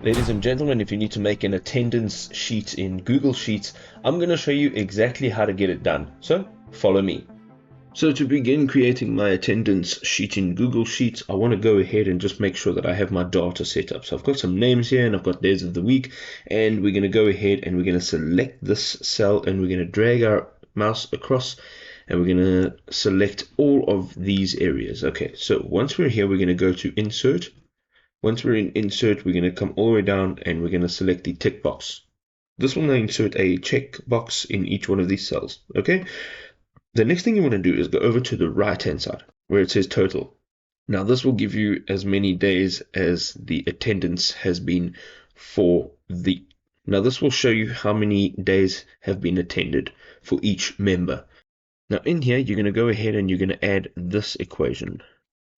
Ladies and gentlemen, if you need to make an attendance sheet in Google Sheets, I'm going to show you exactly how to get it done. So follow me. So to begin creating my attendance sheet in Google Sheets, I want to go ahead and just make sure that I have my data set up. So I've got some names here and I've got days of the week, and we're going to go ahead and we're going to select this cell and we're going to drag our mouse across and we're going to select all of these areas. Okay, so once we're here, we're going to go to Insert. Once we're in Insert, we're going to come all the way down and we're going to select the tick box. This will now insert a check box in each one of these cells. Okay. The next thing you want to do is go over to the right hand side where it says total. Now this will give you as many days as the attendance has been for the. Now this will show you how many days have been attended for each member. Now in here you're going to go ahead and you're going to add this equation.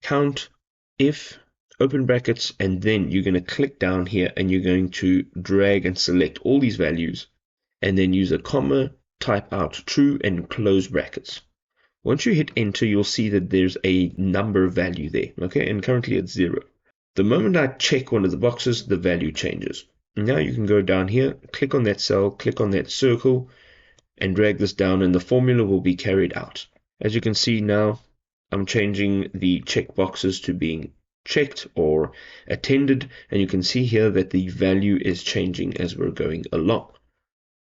Count if open brackets, and then you're going to click down here and you're going to drag and select all these values and then use a comma, type out true and close brackets. Once you hit enter, you'll see that there's a number value there, okay, and currently it's 0. The moment I check one of the boxes, the value changes. Now you can go down here, click on that cell, click on that circle and drag this down and the formula will be carried out. As you can see now, I'm changing the check boxes to being checked or attended, and you can see here that the value is changing as we're going along.